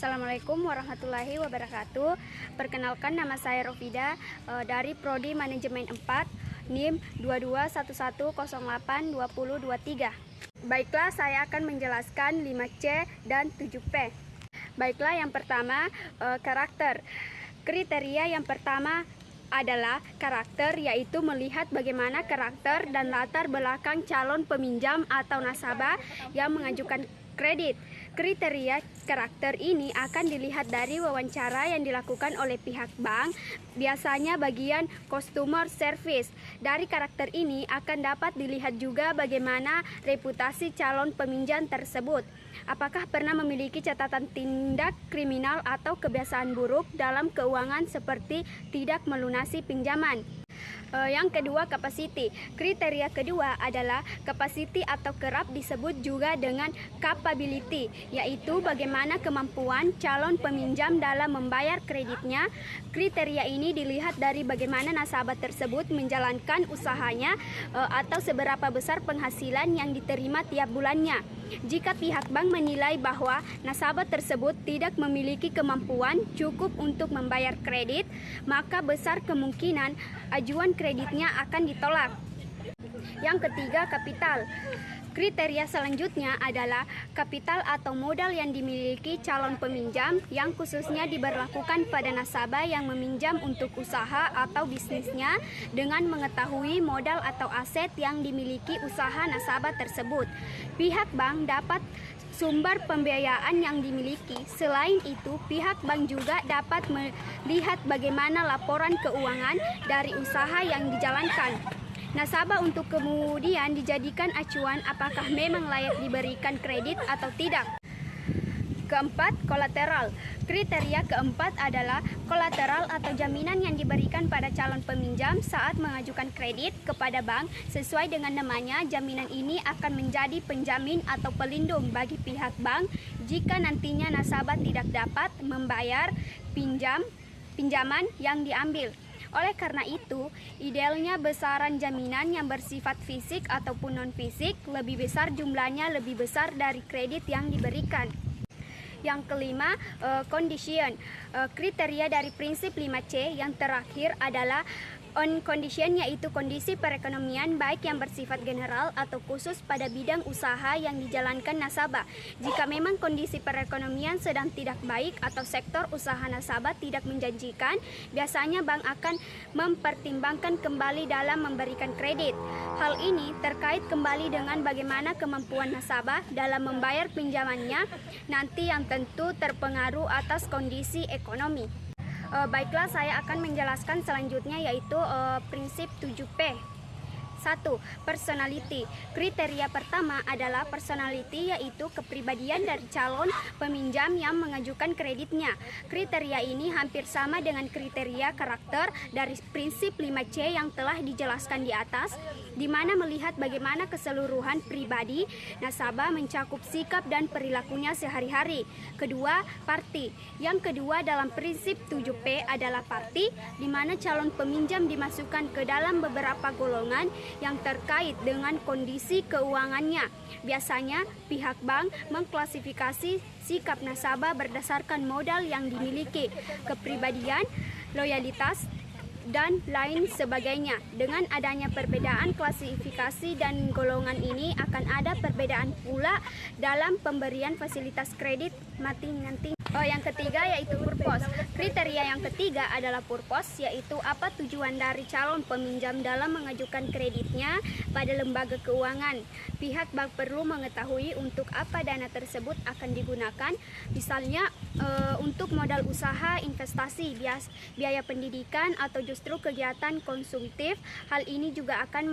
Assalamualaikum warahmatullahi wabarakatuh. Perkenalkan, nama saya Rofida dari Prodi Manajemen 4, NIM 2211082023. Baiklah, saya akan menjelaskan 5C dan 7P. Baiklah, yang pertama karakter. Kriteria yang pertama adalah karakter, yaitu melihat bagaimana karakter dan latar belakang calon peminjam atau nasabah yang mengajukan kredit. Kriteria karakter ini akan dilihat dari wawancara yang dilakukan oleh pihak bank, biasanya bagian customer service. Dari karakter ini akan dapat dilihat juga bagaimana reputasi calon peminjam tersebut. Apakah pernah memiliki catatan tindak kriminal atau kebiasaan buruk dalam keuangan seperti tidak melunasi pinjaman. Yang kedua, capacity. Kriteria kedua adalah capacity atau kerap disebut juga dengan capability, yaitu bagaimana kemampuan calon peminjam dalam membayar kreditnya. Kriteria ini dilihat dari bagaimana nasabah tersebut menjalankan usahanya atau seberapa besar penghasilan yang diterima tiap bulannya. Jika pihak bank menilai bahwa nasabah tersebut tidak memiliki kemampuan cukup untuk membayar kredit, maka besar kemungkinan ajuan kreditnya akan ditolak. Yang ketiga, kapital. Kriteria selanjutnya adalah kapital atau modal yang dimiliki calon peminjam yang khususnya diberlakukan pada nasabah yang meminjam untuk usaha atau bisnisnya dengan mengetahui modal atau aset yang dimiliki usaha nasabah tersebut. Pihak bank dapat sumber pembiayaan yang dimiliki. Selain itu, pihak bank juga dapat melihat bagaimana laporan keuangan dari usaha yang dijalankan nasabah untuk kemudian dijadikan acuan apakah memang layak diberikan kredit atau tidak. Keempat, kolateral. Kriteria keempat adalah kolateral atau jaminan yang diberikan pada calon peminjam saat mengajukan kredit kepada bank. Sesuai dengan namanya, jaminan ini akan menjadi penjamin atau pelindung bagi pihak bank jika nantinya nasabah tidak dapat membayar pinjaman yang diambil. Oleh karena itu, idealnya besaran jaminan yang bersifat fisik ataupun non-fisik lebih besar jumlahnya lebih besar dari kredit yang diberikan. Yang kelima, condition. Kriteria dari prinsip 5C yang terakhir adalah on condition, yaitu kondisi perekonomian baik yang bersifat general atau khusus pada bidang usaha yang dijalankan nasabah. Jika memang kondisi perekonomian sedang tidak baik atau sektor usaha nasabah tidak menjanjikan, biasanya bank akan mempertimbangkan kembali dalam memberikan kredit. Hal ini terkait kembali dengan bagaimana kemampuan nasabah dalam membayar pinjamannya nanti yang tentu terpengaruh atas kondisi ekonomi. Baiklah, saya akan menjelaskan selanjutnya yaitu prinsip 7P. 1. Personality. Kriteria pertama adalah personality, yaitu kepribadian dari calon peminjam yang mengajukan kreditnya. Kriteria ini hampir sama dengan kriteria karakter dari prinsip 5C yang telah dijelaskan di atas, di mana melihat bagaimana keseluruhan pribadi nasabah mencakup sikap dan perilakunya sehari-hari. Kedua, party. Yang kedua dalam prinsip 7P adalah party, di mana calon peminjam dimasukkan ke dalam beberapa golongan yang terkait dengan kondisi keuangannya. Biasanya, pihak bank mengklasifikasi sikap nasabah berdasarkan modal yang dimiliki, kepribadian, loyalitas, dan lain sebagainya. Dengan adanya perbedaan klasifikasi dan golongan ini, akan ada perbedaan pula dalam pemberian fasilitas kredit nanti. Yang ketiga yaitu purpose. Kriteria yang ketiga adalah purpose, yaitu apa tujuan dari calon peminjam dalam mengajukan kreditnya pada lembaga keuangan. Pihak bank perlu mengetahui untuk apa dana tersebut akan digunakan, misalnya untuk modal usaha, investasi, biaya pendidikan, atau justru kegiatan konsumtif. Hal ini juga akan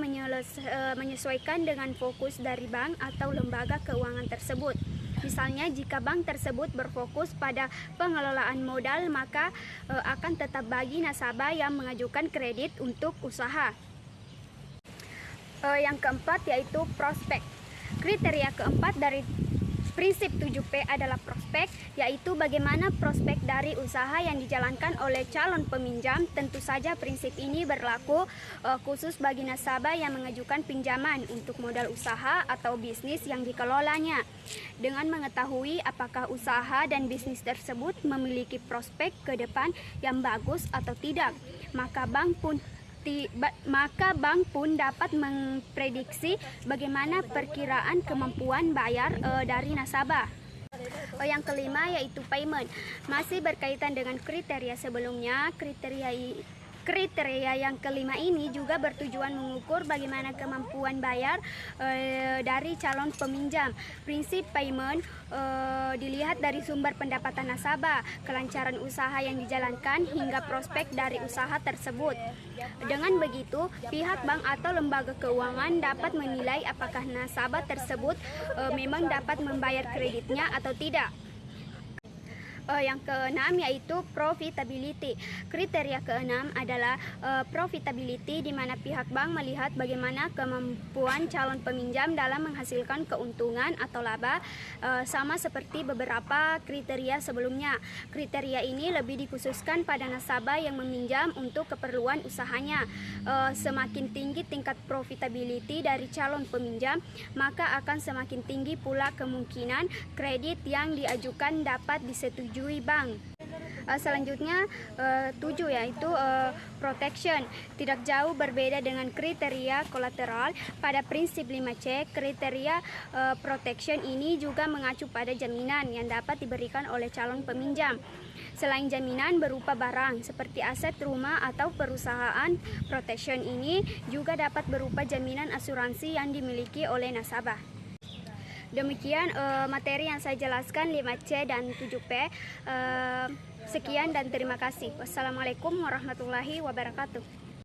menyesuaikan dengan fokus dari bank atau lembaga keuangan tersebut. Misalnya, jika bank tersebut berfokus pada pengelolaan modal, maka akan tetap bagi nasabah yang mengajukan kredit untuk usaha. Yang keempat yaitu prospek. Kriteria keempat dari Prinsip 7P adalah prospek, yaitu bagaimana prospek dari usaha yang dijalankan oleh calon peminjam. Tentu saja prinsip ini berlaku khusus bagi nasabah yang mengajukan pinjaman untuk modal usaha atau bisnis yang dikelolanya. Dengan mengetahui apakah usaha dan bisnis tersebut memiliki prospek ke depan yang bagus atau tidak, maka bank pun dapat memprediksi bagaimana perkiraan kemampuan bayar dari nasabah. Yang kelima yaitu payment. Masih berkaitan dengan kriteria sebelumnya, kriteria yang kelima ini juga bertujuan mengukur bagaimana kemampuan bayar dari calon peminjam. Prinsip payment dilihat dari sumber pendapatan nasabah, kelancaran usaha yang dijalankan, hingga prospek dari usaha tersebut. Dengan begitu, pihak bank atau lembaga keuangan dapat menilai apakah nasabah tersebut memang dapat membayar kreditnya atau tidak. Yang keenam yaitu profitability. Kriteria keenam adalah profitability, di mana pihak bank melihat bagaimana kemampuan calon peminjam dalam menghasilkan keuntungan atau laba, sama seperti beberapa kriteria sebelumnya. Kriteria ini lebih dikhususkan pada nasabah yang meminjam untuk keperluan usahanya. Semakin tinggi tingkat profitability dari calon peminjam, maka akan semakin tinggi pula kemungkinan kredit yang diajukan dapat disetujui bank. Selanjutnya 7 yaitu protection. Tidak jauh berbeda dengan kriteria kolateral. Pada prinsip 5C, kriteria protection ini juga mengacu pada jaminan yang dapat diberikan oleh calon peminjam. Selain jaminan berupa barang seperti aset rumah atau perusahaan, protection ini juga dapat berupa jaminan asuransi yang dimiliki oleh nasabah. Demikian materi yang saya jelaskan 5C dan 7P. Sekian dan terima kasih. Wassalamualaikum warahmatullahi wabarakatuh.